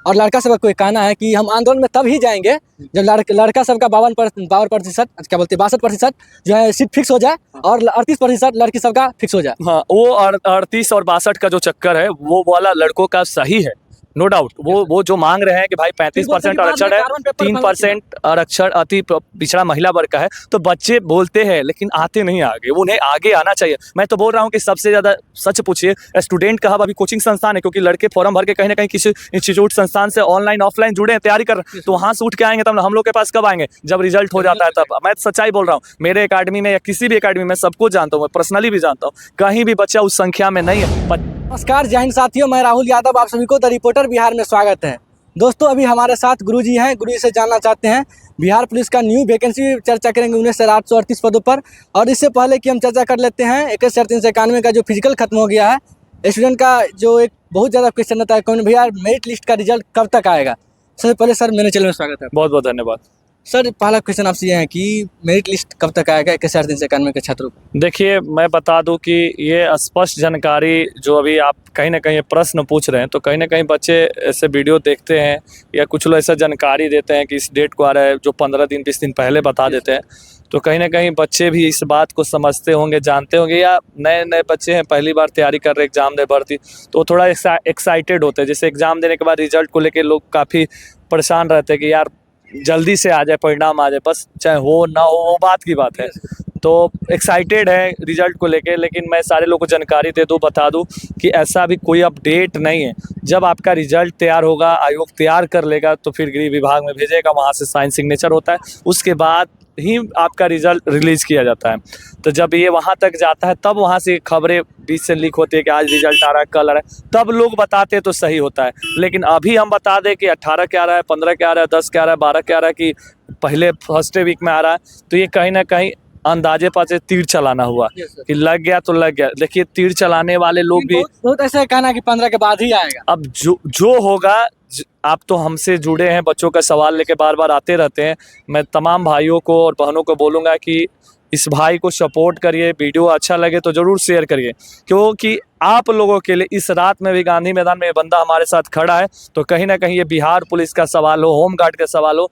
और लड़का सबका कोई कहना है कि हम आंदोलन में तब ही जाएंगे जब लड़का सबका 52% क्या बोलते हैं 62% जो है सीट फिक्स हो जाए और 38% लड़की सबका फिक्स हो जाए। हाँ, वो 38 और 62 का जो चक्कर है वो वाला लड़कों का सही है, नो डाउट। वो जो मांग रहे हैं कि भाई 35% आरक्षण है, 3% आरक्षण अति पिछड़ा महिला वर्ग का है, तो बच्चे बोलते हैं लेकिन आते नहीं आगे, उन्हें आगे आना चाहिए। मैं तो बोल रहा हूँ कि सबसे ज़्यादा सच पूछिए, स्टूडेंट का हब अभी कोचिंग संस्थान है, क्योंकि लड़के फॉर्म भर के कहीं ना कहीं किसी इंस्टीट्यूट संस्थान से ऑनलाइन ऑफलाइन जुड़े हैं, तैयारी कर रहे हैं, तो वहाँ से उठ के आएंगे तब हम लोग के पास कब आएंगे, जब रिजल्ट हो जाता है तब। मैं सच्चाई बोल रहा हूँ, मेरे अकेडमी में या किसी भी अकेडमी में सबको जानता हूँ, मैं पर्सनली भी जानता हूँ, कहीं भी बच्चा उस संख्या में नहीं है। नमस्कार, जय हिंद साथियों, मैं राहुल यादव, आप सभी को द रिपोर्टर बिहार में स्वागत है। दोस्तों, अभी हमारे साथ गुरुजी हैं, गुरुजी से जानना चाहते हैं बिहार पुलिस का न्यू वैकेंसी चर्चा करेंगे 19,838 पदों पर। और इससे पहले कि हम चर्चा कर लेते हैं 21,391 का जो फिजिकल खत्म हो गया है, स्टूडेंट का जो एक बहुत ज़्यादा क्वेश्चन रहता है, कौन भैया मेरिट लिस्ट का रिजल्ट कब तक आएगा। सबसे पहले सर मेरे चैनल में स्वागत है। बहुत बहुत धन्यवाद सर। पहला क्वेश्चन आपसे ये है कि मेरिट लिस्ट कब तक आएगा 21,391 के छात्रों को। देखिए, मैं बता दूं कि ये स्पष्ट जानकारी जो अभी आप कहीं ना कहीं प्रश्न पूछ रहे हैं, तो कहीं ना कहीं बच्चे ऐसे वीडियो देखते हैं या कुछ लोग ऐसा जानकारी देते हैं कि इस डेट को आ रहा है, जो 15 दिन 20 दिन पहले बता देते हैं। तो कहीं ना कहीं बच्चे भी इस बात को समझते होंगे, जानते होंगे, या नए नए बच्चे हैं पहली बार तैयारी कर रहे एग्जाम दे भर्ती, तो थोड़ा एक्साइटेड होते हैं। जैसे एग्जाम देने के बाद रिजल्ट को लेकर लोग काफ़ी परेशान रहते हैं कि यार जल्दी से आ जाए, परिणाम आ जाए, बस चाहे हो ना हो वो बात की बात है। तो एक्साइटेड है रिजल्ट को लेके, लेकिन मैं सारे लोगों को जानकारी दे दूं, बता दूं कि ऐसा भी कोई अपडेट नहीं है। जब आपका रिजल्ट तैयार होगा, आयोग तैयार कर लेगा, तो फिर गृह विभाग में भेजेगा, वहाँ से साइन सिग्नेचर होता है, उसके बाद ही आपका रिजल्ट रिलीज़ किया जाता है। तो जब ये वहाँ तक जाता है तब वहाँ से खबरें बीच से लीक होती है कि आज रिजल्ट आ रहा है, कल आ रहा है, तब लोग बताते हैं तो सही होता है। लेकिन अभी हम बता दें कि 18 क्या आ रहा है, 15 क्या आ रहा है, 10 क्या आ रहा है, 12 क्या आ रहा है, कि पहले फर्स्ट वीक में आ रहा है, तो ये कहीं ना कहीं अंदाजे पासे तीर चलाना हुआ कि लग गया तो लग गया। देखिए, तीर चलाने वाले लोग भी बहुत ऐसा कहना कि 15 के बाद ही आएगा। अब जो होगा, आप तो हमसे जुड़े हैं, बच्चों का सवाल लेके बार बार आते रहते हैं। मैं तमाम भाइयों को और बहनों को बोलूँगा कि इस भाई को सपोर्ट करिए, वीडियो अच्छा लगे तो ज़रूर शेयर करिए, क्योंकि आप लोगों के लिए इस रात में भी गांधी मैदान में ये बंदा हमारे साथ खड़ा है। तो कहीं ना कहीं ये बिहार पुलिस का सवाल हो, होमगार्ड का सवाल हो,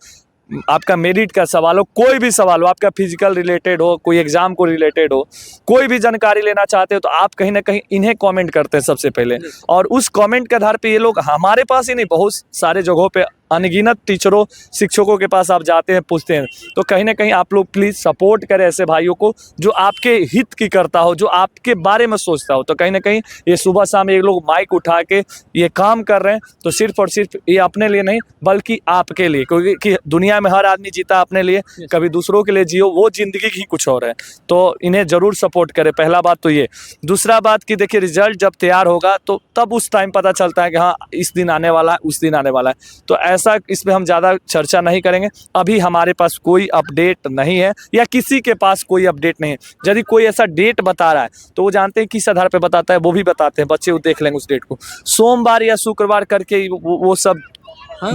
आपका मेरिट का सवाल हो, कोई भी सवाल हो, आपका फिजिकल रिलेटेड हो, कोई एग्जाम को रिलेटेड हो, कोई भी जानकारी लेना चाहते हो, तो आप कहीं ना कहीं इन्हें कमेंट करते हैं सबसे पहले। और उस कमेंट के आधार पे ये लोग हमारे पास ही नहीं, बहुत सारे जगहों पे अनगिनत टीचरों शिक्षकों के पास आप जाते हैं, पूछते हैं। तो कहीं ना कहीं आप लोग प्लीज़ सपोर्ट करें ऐसे भाइयों को जो आपके हित की करता हो, जो आपके बारे में सोचता हो। तो कहीं ना कहीं ये सुबह शाम ये लोग माइक उठा के ये काम कर रहे हैं, तो सिर्फ और सिर्फ ये अपने लिए नहीं बल्कि आपके लिए, क्योंकि दुनिया में हर आदमी जीता अपने लिए, कभी दूसरों के लिए जियो, वो जिंदगी ही कुछ और है। तो इन्हें ज़रूर सपोर्ट करें, पहला बात तो ये। दूसरा बात कि देखिए, रिजल्ट जब तैयार होगा तो तब उस टाइम पता चलता है कि हाँ इस दिन आने वाला है, उस दिन आने वाला है। तो ऐसा इस पे हम ज़्यादा चर्चा नहीं करेंगे। अभी हमारे पास कोई अपडेट नहीं है या किसी के पास कोई अपडेट नहीं है। यदि कोई ऐसा डेट बता रहा है तो वो जानते हैं किस आधार पे बताता है, वो भी बताते हैं, बच्चे वो देख लेंगे उस डेट को, सोमवार या शुक्रवार करके वो सब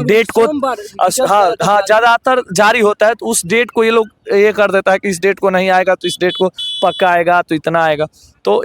डेट को हाँ ज़्यादातर जारी होता है। तो उस डेट को ये लोग ये कर देता है कि इस डेट को नहीं आएगा तो इस डेट को पक्का आएगा, तो इतना आएगा। तो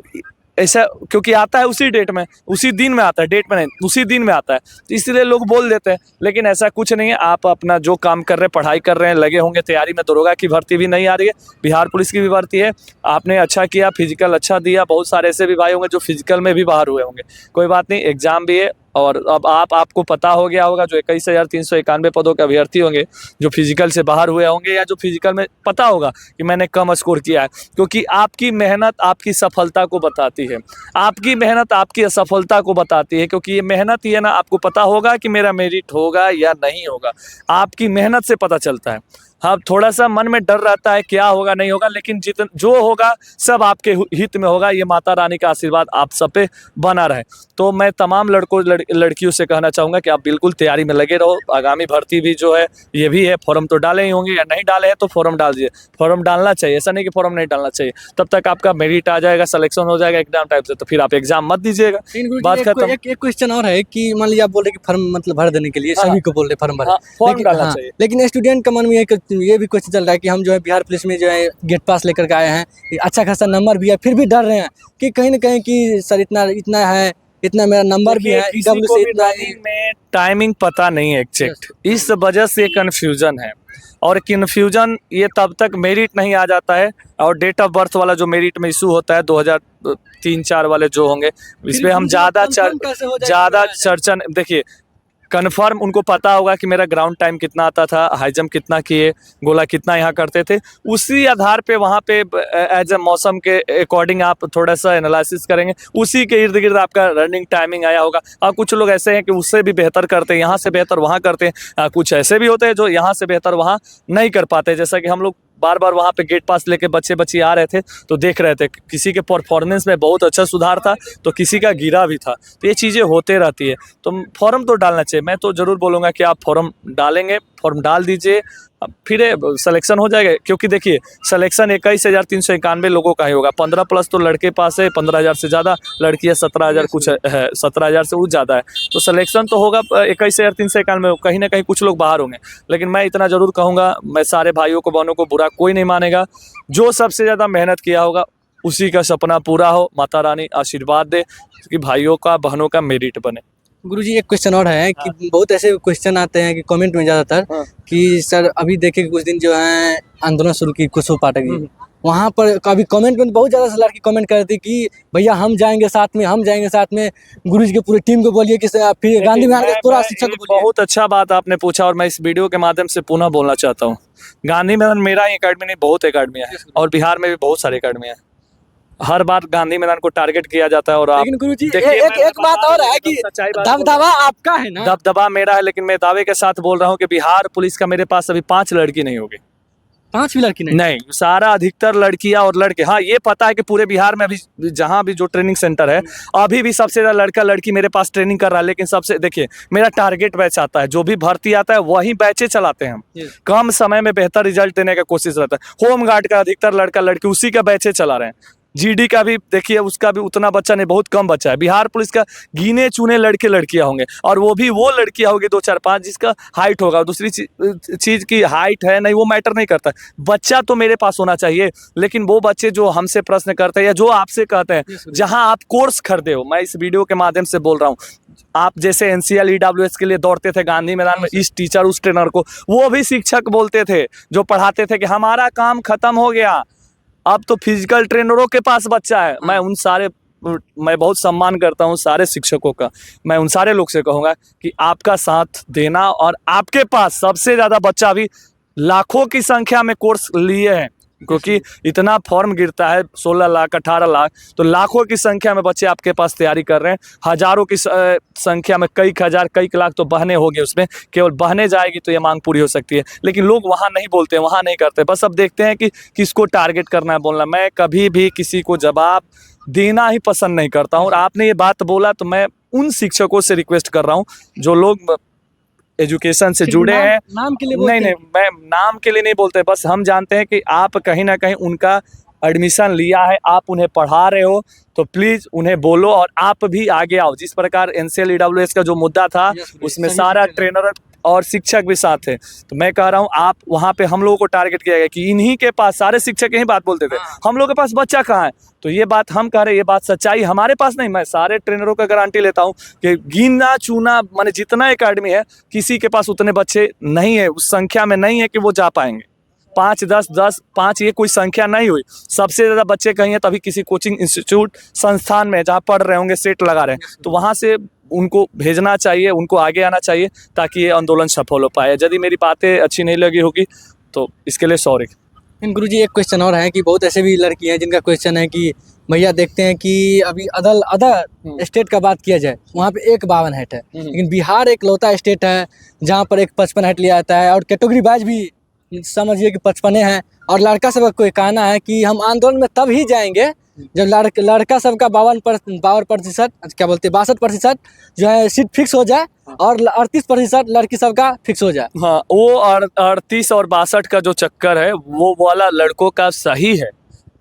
ऐसा क्योंकि आता है उसी डेट में, उसी दिन में आता है, डेट में नहीं, उसी दिन में आता है, तो इसलिए लोग बोल देते हैं। लेकिन ऐसा कुछ नहीं है। आप अपना जो काम कर रहे हैं, पढ़ाई कर रहे हैं, लगे होंगे तैयारी में। दरोगा की भर्ती भी नहीं आ रही है, बिहार पुलिस की भी भर्ती है। आपने अच्छा किया, फिजिकल अच्छा दिया। बहुत सारे ऐसे भी भाई होंगे जो फिजिकल में भी बाहर हुए होंगे, कोई बात नहीं, एग्जाम भी है। और अब आपको पता हो गया होगा, जो 21,391 पदों के अभ्यर्थी होंगे जो फिजिकल से बाहर हुए होंगे, या जो फिजिकल में पता होगा कि मैंने कम स्कोर किया है, क्योंकि आपकी मेहनत आपकी सफलता को बताती है, आपकी मेहनत आपकी असफलता को बताती है। क्योंकि ये मेहनत ही है ना, आपको पता होगा कि मेरा मेरिट होगा या नहीं होगा, आपकी मेहनत से पता चलता है। हाँ, थोड़ा सा मन में डर रहता है क्या होगा नहीं होगा, लेकिन जो होगा सब आपके हित में होगा। ये माता रानी का आशीर्वाद आप सब पे बना रहे। तो मैं तमाम लड़कियों से कहना चाहूँगा कि आप बिल्कुल तैयारी में लगे रहो। आगामी भर्ती भी जो है ये भी है, फॉर्म तो डाले ही होंगे, या नहीं डाले हैं तो फॉर्म डाल दीजिए। फॉर्म डालना चाहिए, ऐसा नहीं कि फॉर्म नहीं डालना चाहिए। तब तक आपका मेरिट आ जाएगा, सिलेक्शन हो जाएगा एग्जाम टाइप से, तो फिर आप एग्जाम मत दीजिएगा। बात खत्म। एक क्वेश्चन और है कि मान लीजिए आप बोल रहे कि फॉर्म मतलब भर देने के लिए सभी को बोल रहे फॉर्म भर, फॉर्म डालना चाहिए। लेकिन स्टूडेंट का मन में ये भी क्वेश्चन चल रहा है कि हम जो है बिहार पुलिस में जो है गेट पास लेकर के आए हैं, अच्छा खासा नंबर भी है, फिर भी डर रहे हैं कि कहीं ना कहीं कि सर इतना है इतना मेरा नंबर भी है, किसी EW को से भी इतना रनिंग में टाइमिंग पता नहीं है एग्जैक्ट, इस वजह से कंफ्यूजन है। और कंफ्यूजन ये तब तक मेरिट नहीं आ जाता है, और डेट ऑफ बर्थ वाला जो मेरिट में इशू होता है 2003-4 वाले जो होंगे, इस पे हम ज़्यादा चर्चा देखिए। कन्फर्म उनको पता होगा कि मेरा ग्राउंड टाइम कितना आता था, हाई जंप कितना किए, गोला कितना यहाँ करते थे, उसी आधार पे वहाँ पे एज ए मौसम के अकॉर्डिंग आप थोड़ा सा एनालिसिस करेंगे, उसी के इर्द गिर्द आपका रनिंग टाइमिंग आया होगा। और कुछ लोग ऐसे हैं कि उससे भी बेहतर करते हैं, यहाँ से बेहतर वहाँ करते हैं, कुछ ऐसे भी होते हैं जो यहाँ से बेहतर वहाँ नहीं कर पाते। जैसा कि हम लोग बार बार वहाँ पे गेट पास लेके बच्चे आ रहे थे तो देख रहे थे किसी के परफॉर्मेंस में बहुत अच्छा सुधार था तो किसी का गिरा भी था। तो ये चीज़ें होते रहती है, तो फॉर्म तो डालना चाहिए। मैं तो ज़रूर बोलूँगा कि आप फॉर्म डालेंगे, फॉर्म डाल दीजिए, फिर सिलेक्शन हो जाएगा। क्योंकि देखिए सिलेक्शन 21,391 लोगों का ही होगा, 15 प्लस तो लड़के पास है, 15,000 से ज़्यादा लड़कियाँ 17,000 कुछ है, 17,000 से वो ज़्यादा है। तो सिलेक्शन तो होगा 21,391, कहीं ना कहीं कुछ लोग बाहर होंगे। लेकिन मैं इतना ज़रूर कहूँगा, मैं सारे भाइयों को बहनों को बुरा कोई नहीं मानेगा, जो सबसे ज़्यादा मेहनत किया होगा उसी का सपना पूरा हो, माता रानी आशीर्वाद दे कि भाइयों का बहनों का मेरिट बने। गुरुजी एक क्वेश्चन और है कि बहुत ऐसे क्वेश्चन आते हैं कि कमेंट में ज़्यादातर कि सर अभी देखिए कुछ दिन जो है आंदोलन शुरू की खुशबू पाठक जी, वहाँ पर कभी कमेंट में बहुत ज़्यादा लड़की कमेंट कर रही थी कि भैया हम जाएंगे साथ में, हम जाएंगे साथ में, गुरुजी की पूरी टीम को बोलिए कि फिर गांधी मैदान के पूरा शिक्षक को बोलिए। बहुत अच्छा बात आपने पूछा, और मैं इस वीडियो के माध्यम से पुनः बोलना चाहता हूँ, गांधी मैदान मेरा ही अकेडमी नहीं, बहुत अकेडमियाँ हैं और बिहार में भी बहुत सारी अकेडमियाँ हैं। हर बार गांधी मैदान को टारगेट किया जाता है। और आप लेकिन गुरुजी एक बात और है कि दबदबा आपका है ना, दबदबा मेरा है, लेकिन मैं दावे के साथ बोल रहा हूँ कि बिहार पुलिस का मेरे पास अभी 5 लड़की नहीं होगी। 5 भी लड़की नहीं, सारा अधिकतर लड़कियां और लड़के। हाँ, ये पता है कि पूरे बिहार में अभी जहां भी जो ट्रेनिंग सेंटर है अभी भी सबसे ज्यादा लड़का लड़की मेरे पास ट्रेनिंग कर रहा है। लेकिन सबसे देखिए मेरा टारगेट बैच आता है, जो भी भर्ती आता है वही बैचे चलाते हैं हम, कम समय में बेहतर रिजल्ट देने का कोशिश रहता है। होमगार्ड का अधिकतर लड़का लड़की उसी का बैचे चला रहे हैं। जीडी का भी देखिए, उसका भी उतना बच्चा नहीं, बहुत कम बच्चा है। बिहार पुलिस का गिने चुने लड़के लड़कियां होंगे, और वो भी वो लड़कियां होगी 2-4-5 जिसका हाइट होगा। दूसरी चीज की हाइट है नहीं, वो मैटर नहीं करता। बच्चा तो मेरे पास होना चाहिए, लेकिन वो बच्चे जो हमसे प्रश्न करते हैं या जो आपसे कहते हैं, जहां आप कोर्स खरीदे हो, मैं इस वीडियो के माध्यम से बोल रहा हूँ, आप जैसे NCL EWS के लिए दौड़ते थे गांधी मैदान में, इस टीचर उस ट्रेनर को, वो भी शिक्षक बोलते थे जो पढ़ाते थे कि हमारा काम खत्म हो गया, अब तो फिजिकल ट्रेनरों के पास बच्चा है। मैं बहुत सम्मान करता हूँ सारे शिक्षकों का। मैं उन सारे लोग से कहूँगा कि आपका साथ देना, और आपके पास सबसे ज़्यादा बच्चा भी लाखों की संख्या में कोर्स लिए हैं, क्योंकि इतना फॉर्म गिरता है 16 लाख 18 लाख, तो लाखों की संख्या में बच्चे आपके पास तैयारी कर रहे हैं। हजारों की संख्या में कई हजार कई लाख तो बहने हो गए, उसमें केवल बहने जाएगी तो ये मांग पूरी हो सकती है। लेकिन लोग वहाँ नहीं बोलते, वहाँ नहीं करते, बस अब देखते हैं कि किसको टारगेट करना है बोलना। मैं कभी भी किसी को जवाब देना ही पसंद नहीं करता हूँ। और आपने ये बात बोला तो मैं उन शिक्षकों से रिक्वेस्ट कर रहा हूँ जो लोग एजुकेशन से जुड़े हैं, नाम के लिए नहीं, मैं नाम के लिए नहीं बोलते, बस हम जानते हैं कि आप कहीं ना कहीं उनका एडमिशन लिया है, आप उन्हें पढ़ा रहे हो, तो प्लीज़ उन्हें बोलो और आप भी आगे आओ। जिस प्रकार NCL EWS का जो मुद्दा था उसमें सारा ट्रेनर और शिक्षक भी साथ है, तो मैं कह रहा हूँ आप वहाँ पे हम लोगों को टारगेट किया गया कि इन्हीं के पास, सारे शिक्षक यही बात बोलते थे, हम लोगों के पास बच्चा कहाँ है। तो ये बात हम कह रहे हैं, ये बात सच्चाई हमारे पास नहीं। मैं सारे ट्रेनरों का गारंटी लेता हूँ कि गिना चुना माने जितना एकेडमी है, किसी के पास उतने बच्चे नहीं है, उस संख्या में नहीं है कि वो जा पाएंगे। 5, 10, 5 ये कोई संख्या नहीं हुई। सबसे ज़्यादा बच्चे कहीं हैं तभी किसी कोचिंग इंस्टीट्यूट संस्थान में जहाँ पढ़ रहे होंगे, सेट लगा रहे हैं, तो वहाँ से उनको भेजना चाहिए, उनको आगे आना चाहिए ताकि ये आंदोलन सफल हो पाए। यदि मेरी बातें अच्छी नहीं लगी होगी तो इसके लिए सॉरी। गुरुजी एक क्वेश्चन और है कि बहुत ऐसे भी लड़की हैं जिनका क्वेश्चन है कि भैया देखते हैं कि अभी अदर स्टेट का बात किया जाए, वहाँ पे 51 हाइट है, लेकिन बिहार एक लौता स्टेट है जहाँ पर एक 55 हाइट लिया जाता है, और कैटेगरी वाइज भी समझिए कि 55 हैं। और लड़का सबका कोई कहना है कि हम आंदोलन में तब ही जाएंगे जब लड़का सबका 52% क्या बोलते हैं 62% जो है सीट फिक्स हो जाए, और 38% लड़की सबका फिक्स हो जाए। हाँ, वो 38 और 62 का जो चक्कर है वो वाला लड़कों का सही है,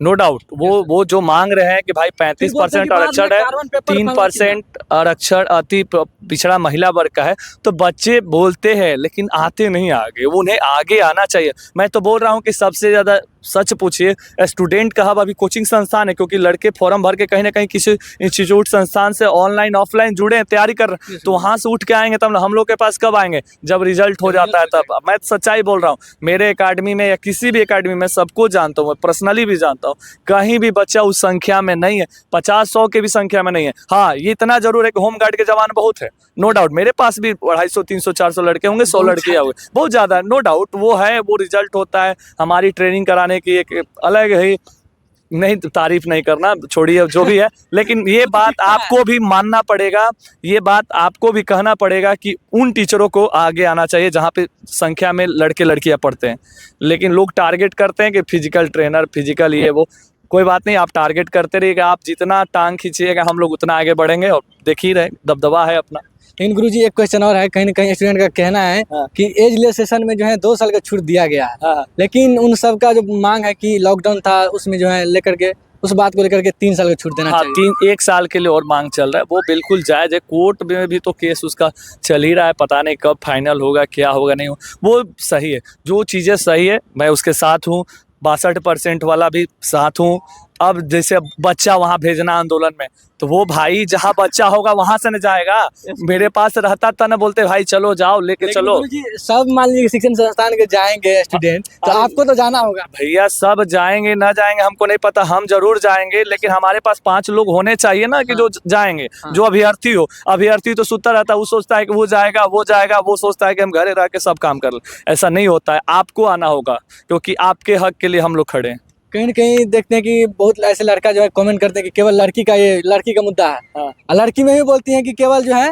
नो डाउट। वो जो मांग रहे हैं कि भाई 35% आरक्षण है, 3% आरक्षण अति पिछड़ा महिला वर्ग का है, तो बच्चे बोलते हैं लेकिन आते नहीं आगे, वो उन्हें आगे आना चाहिए। मैं तो बोल रहा हूँ कि सबसे ज़्यादा सच पूछिए, स्टूडेंट का हब अभी कोचिंग संस्थान है, क्योंकि लड़के फॉर्म भर के कहीं ना कहीं किसी इंस्टीट्यूट संस्थान से ऑनलाइन ऑफलाइन जुड़े हैं, तैयारी कर रहे हैं, तो वहाँ से उठ के आएंगे तब हम लोग के पास कब आएंगे, जब रिजल्ट हो जाता है तब। मैं सच्चाई बोल रहा हूँ, मेरे एकेडमी में या किसी भी एकेडमी में सबको जानता हूँ, मैं पर्सनली भी जानता हूँ, कहीं भी बच्चा उस संख्या में नहीं है, 50-100 के भी संख्या में नहीं है। हाँ, ये इतना जरूर है कि होम गार्ड के जवान बहुत है, नो डाउट। मेरे पास भी 250-300-400 लड़के होंगे, 100 लड़के होंगे, बहुत ज़्यादा है, नो डाउट। वो है, वो रिजल्ट होता है। हमारी ट्रेनिंग कराने की एक अलग ही, नहीं तारीफ नहीं करना, छोड़िए जो भी है, लेकिन ये बात आपको भी मानना पड़ेगा, ये बात आपको भी कहना पड़ेगा कि उन टीचरों को आगे आना चाहिए जहाँ पे संख्या में लड़के लड़कियाँ पढ़ते हैं। लेकिन लोग टारगेट करते हैं कि फिजिकल ट्रेनर, फिजिकल ये वो, कोई बात नहीं, आप टारगेट करते रहिएगा, आप जितना टांग खींचिएगा हम लोग उतना आगे बढ़ेंगे, और देख ही रहे दबदबा है अपना। लेकिन गुरुजी एक क्वेश्चन और है, कहीं ना कहीं स्टूडेंट का कहना है कि एज रिलैक्सेशन में जो है 2 साल का छूट दिया गया है, लेकिन उन सब का जो मांग है कि लॉकडाउन था उसमें जो है लेकर के उस बात को लेकर के 3 साल का छूट देना चाहिए। 1 साल के लिए और मांग चल रहा है, वो बिल्कुल जायज़ है। कोर्ट में भी तो केस उसका चल ही रहा है, पता नहीं कब फाइनल होगा, क्या होगा नहीं होगा, वो सही है। जो चीज़ें सही है मैं उसके साथ हूँ, 62% वाला भी साथ हूँ। अब जैसे बच्चा वहाँ भेजना आंदोलन में, तो वो भाई जहाँ बच्चा होगा वहाँ से न जाएगा, मेरे पास रहता था ना, बोलते भाई चलो जाओ लेके चलो। गुरुजी सब मान लीजिए शिक्षण संस्थान के जाएंगे स्टूडेंट, तो आपको तो जाना होगा। भैया सब जाएंगे ना जाएंगे हमको नहीं पता, हम जरूर जाएंगे, लेकिन हमारे पास 5 लोग होने चाहिए ना कि जो जाएंगे। जो अभ्यर्थी हो, अभ्यर्थी तो सुता रहता है, वो सोचता है कि वो जाएगा, वो सोचता है कि हम घरे रह के सब काम कर ले। ऐसा नहीं होता है, आपको आना होगा, क्योंकि आपके हक के लिए हम लोग खड़े हैं। कहीं न कहीं देखते हैं कि बहुत ऐसे लड़का जो है कमेंट करते हैं कि केवल लड़की का मुद्दा है। और लड़की में भी बोलती हैं कि केवल जो है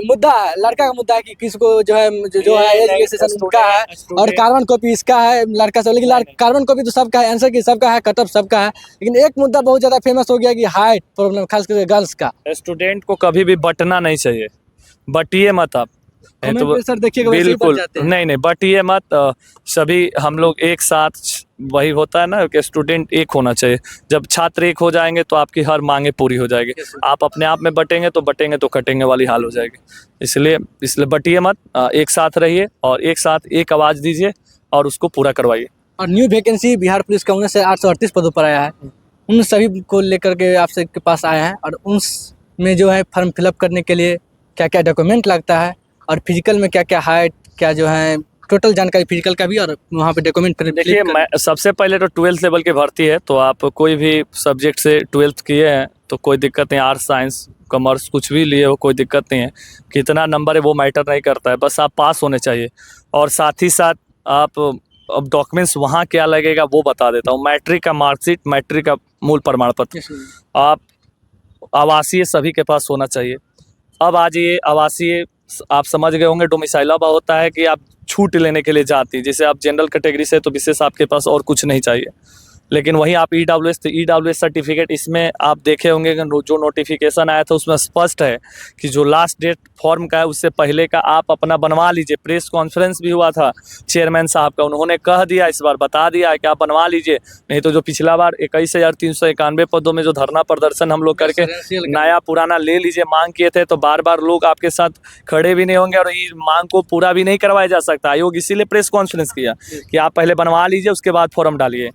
मुद्दा है, लड़का का मुद्दा है कि किसको जो है एज रिलैक्सेशन उनका है और कार्बन कॉपी इसका है लड़का से। लेकिन कार्बन कॉपी तो सबका है, आंसर की सबका है, कटअप सबका है, लेकिन एक मुद्दा बहुत ज्यादा फेमस हो गया कि हाइट प्रॉब्लम, खास करके गर्ल्स का। स्टूडेंट को कभी भी बटना नहीं चाहिए, बटिए मत आप। तो सर देखिएगा बिल्कुल नहीं बटिए मत। सभी हम लोग एक साथ, वही होता है ना कि स्टूडेंट एक होना चाहिए। जब छात्र एक हो जाएंगे तो आपकी हर मांगे पूरी हो जाएगी। आप अपने आप में बटेंगे तो कटेंगे वाली हाल हो जाएगी। इसलिए बटिए मत, एक साथ रहिए और एक साथ एक आवाज़ दीजिए और उसको पूरा करवाइए। और न्यू वैकेंसी बिहार पुलिस का 19 से 838 पदों पर आया है, उन सभी को लेकर के आपसे के पास आए हैं। और उनमें जो है फॉर्म फिलअप करने के लिए क्या क्या डॉक्यूमेंट लगता है और फिजिकल में क्या क्या हाइट, क्या जो है टोटल जानकारी फिजिकल का भी, और वहाँ पे डॉक्यूमेंट। देखिए, मैं सबसे पहले तो 12th लेवल की भर्ती है, तो आप कोई भी सब्जेक्ट से 12th किए हैं तो कोई दिक्कत नहीं, आर्ट्स साइंस कॉमर्स कुछ भी लिए हो कोई दिक्कत नहीं है। कितना नंबर है वो मैटर नहीं करता है, बस आप पास होने चाहिए। और साथ ही साथ आप, अब डॉक्यूमेंट्स वहाँ क्या लगेगा वो बता देता हूँ। मैट्रिक का मार्कशीट, मैट्रिक का मूल प्रमाण पत्र, आप आवासीय सभी के पास होना चाहिए। अब आ जाइए आवासीय, आप समझ गए होंगे डोमिसाइल अब होता है कि आप छूट लेने के लिए जाती है, जैसे आप जनरल कैटेगरी से तो विशेष आपके पास और कुछ नहीं चाहिए। लेकिन वहीं आप ईडब्ल्यूएस सर्टिफिकेट, इसमें आप देखे होंगे जो नोटिफिकेशन आया था उसमें स्पष्ट है कि जो लास्ट डेट फॉर्म का है उससे पहले का आप अपना बनवा लीजिए। प्रेस कॉन्फ्रेंस भी हुआ था चेयरमैन साहब का, उन्होंने कह दिया, इस बार बता दिया है कि आप बनवा लीजिए, नहीं तो जो पिछला बार 21,391 पदों में जो धरना प्रदर्शन हम लोग करके नया पुराना ले लीजिए मांग किए थे, तो बार बार लोग आपके साथ खड़े भी नहीं होंगे और ये मांग को पूरा भी नहीं करवाया जा सकता। आयोग इसीलिए प्रेस कॉन्फ्रेंस किया कि आप पहले बनवा लीजिए उसके बाद फॉर्म डालिए।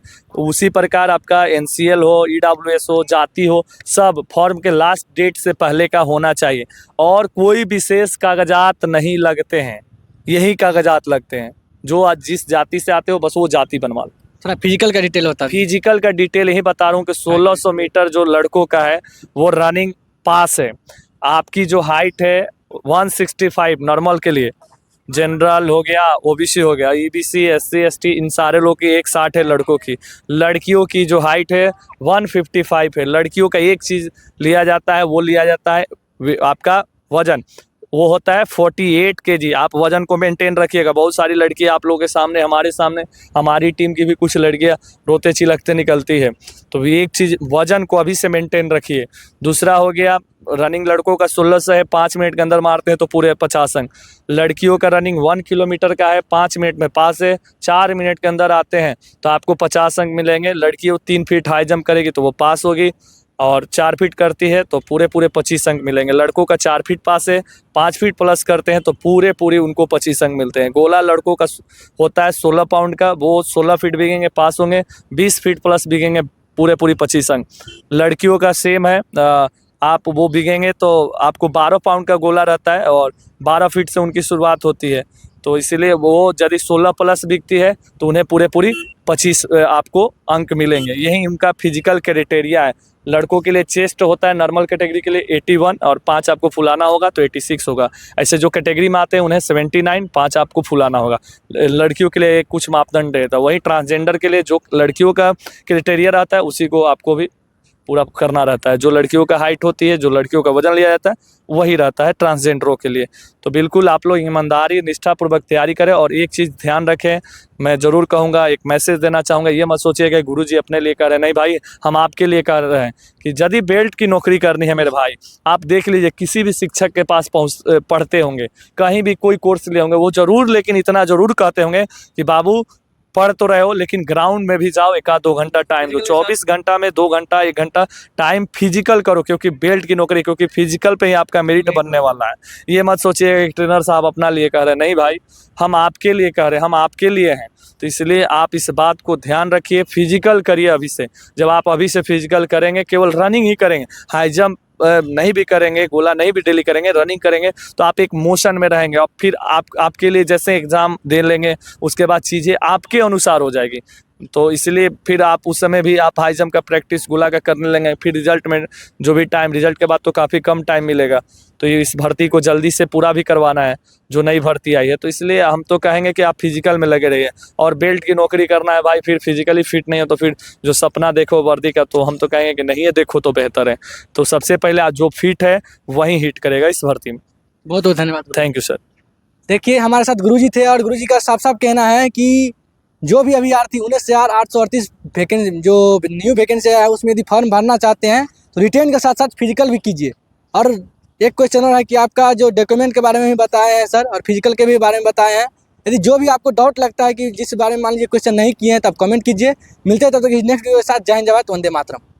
उसी प्रकार आपका एनसीएल हो, ईडब्ल्यूएस हो, जाति हो, सब फॉर्म के लास्ट डेट से पहले का होना चाहिए। और कोई विशेष कागजात नहीं लगते हैं, यही कागजात लगते हैं। जो आज जिस जाति से आते हो बस वो जाति बनवा लो। थोड़ा फिजिकल का डिटेल होता है। फिजिकल का डिटेल यही बता रहा हूँ कि 1600 मीटर जो लड़कों का है वो रनिंग पास है। आपकी जो हाइट है 165 नॉर्मल के लिए, जनरल हो गया, ओबीसी हो गया, ईबीसी, एससी, एसटी, इन सारे लोग की 160 है लड़कों की। लड़कियों की जो हाइट है 155 है। लड़कियों का एक चीज़ लिया जाता है, वो लिया जाता है आपका वजन, वो होता है 48 kg। आप वजन को मेंटेन रखिएगा। बहुत सारी लड़कियां आप लोगों के सामने, हमारे सामने, हमारी टीम की भी कुछ लड़कियां रोते चिलकते निकलती है, तो एक चीज़ वजन को अभी से मेंटेन रखिए। दूसरा हो गया रनिंग, लड़कों का 1600 है, 5 मिनट के अंदर मारते हैं तो पूरे 50 अंक। लड़कियों का रनिंग 1 किलोमीटर का है, 5 मिनट में पास है, 4 मिनट के अंदर आते हैं तो आपको 50 अंक मिलेंगे। लड़कियों 3 फीट हाई जंप करेगी तो वो पास होगी। और 4 फीट करती है तो पूरे 25 अंक मिलेंगे। लड़कों का 4 फीट पास है, 5 फीट प्लस करते हैं तो पूरे उनको 25 अंक मिलते हैं। गोला लड़कों का होता है 16 पाउंड का, वो 16 फीट बिकेंगे पास होंगे, 20 फीट प्लस बिकेंगे पूरे 25 अंक। लड़कियों का सेम है, आप वो बिकेंगे तो आपको 12 पाउंड का गोला रहता है और 12 फीट से उनकी शुरुआत होती है। तो इसीलिए वो यदि 16 प्लस बिकती है तो उन्हें पूरे 25 आपको अंक मिलेंगे। यही उनका फिजिकल क्राइटेरिया है। लड़कों के लिए चेस्ट होता है नॉर्मल कैटेगरी के लिए 81 और 5 आपको फुलाना होगा तो 86 होगा। ऐसे जो कैटेगरी में आते हैं उन्हें 79, 5 आपको फुलाना होगा। लड़कियों के लिए कुछ मापदंड रहता है, वही ट्रांसजेंडर के लिए जो लड़कियों का क्राइटेरिया रहता है उसी को आपको भी पूरा करना रहता है। जो लड़कियों का हाइट होती है, जो लड़कियों का वजन लिया जाता है, वही रहता है ट्रांसजेंडरों के लिए। तो बिल्कुल आप लोग ईमानदारी निष्ठापूर्वक तैयारी करें। और एक चीज़ ध्यान रखें, मैं ज़रूर कहूँगा, एक मैसेज देना चाहूँगा, ये मत सोचिएगा कि गुरुजी अपने लिए कर रहे हैं। नहीं भाई, हम आपके लिए कर रहे हैं कि यदि बेल्ट की नौकरी करनी है मेरे भाई, आप देख लीजिए किसी भी शिक्षक के पास पढ़ते होंगे, कहीं भी कोई कोर्स लिए होंगे, वो ज़रूर लेकिन इतना ज़रूर कहते होंगे कि बाबू पढ़ तो रहे हो लेकिन ग्राउंड में भी जाओ, 1-2 घंटा टाइम दो। 24 घंटा में 2 घंटा 1 घंटा टाइम फिजिकल करो, क्योंकि बेल्ट की नौकरी, क्योंकि फिजिकल पे ही आपका मेरिट बनने वाला है। ये मत सोचिए कि ट्रेनर साहब अपना लिए कह रहे हैं। नहीं भाई, हम आपके लिए कह रहे हैं, हम आपके लिए हैं। तो इसलिए आप इस बात को ध्यान रखिए, फिजिकल करिए अभी से। जब आप अभी से फिजिकल करेंगे, केवल रनिंग ही करेंगे, हाई जंप नहीं भी करेंगे, गोला नहीं भी डेली करेंगे, रनिंग करेंगे, तो आप एक मोशन में रहेंगे। और फिर आपके लिए जैसे एग्ज़ाम दे लेंगे, उसके बाद चीज़ें आपके अनुसार हो जाएगी। तो इसलिए फिर आप उस समय भी आप हाई जंप का प्रैक्टिस गोला का करने लेंगे। फिर रिजल्ट में जो भी टाइम, रिजल्ट के बाद तो काफ़ी कम टाइम मिलेगा। तो ये इस भर्ती को जल्दी से पूरा भी करवाना है, जो नई भर्ती आई है। तो इसलिए हम तो कहेंगे कि आप फिजिकल में लगे रहिए। और बेल्ट की नौकरी करना है भाई, फिर फिजिकली फिट नहीं हो तो फिर जो सपना देखो वर्दी का, तो हम तो कहेंगे कि नहीं है, देखो तो बेहतर है। तो सबसे पहले आज जो फिट है वही हिट करेगा इस भर्ती में। बहुत बहुत धन्यवाद। Thank you sir. देखिए, हमारे साथ गुरुजी थे और गुरुजी का साफ साफ कहना है कि जो भी अभ्यर्थी 19,838 वैकेंसी जो न्यू वैकेंसी है उसमें यदि फॉर्म भरना चाहते हैं तो रिटेन के साथ साथ फिजिकल भी कीजिए। और एक क्वेश्चन और है कि आपका जो डॉक्यूमेंट के बारे में भी बताए हैं सर, और फिजिकल के भी बारे में बताए हैं। यदि जो भी आपको डाउट लगता है कि जिस बारे में मान लीजिए क्वेश्चन नहीं किए हैं, तब कमेंट कीजिए। मिलते हैं तब तक नेक्स्ट वीडियो के साथ। जय हिंद, जय भारत, वंदे मातरम।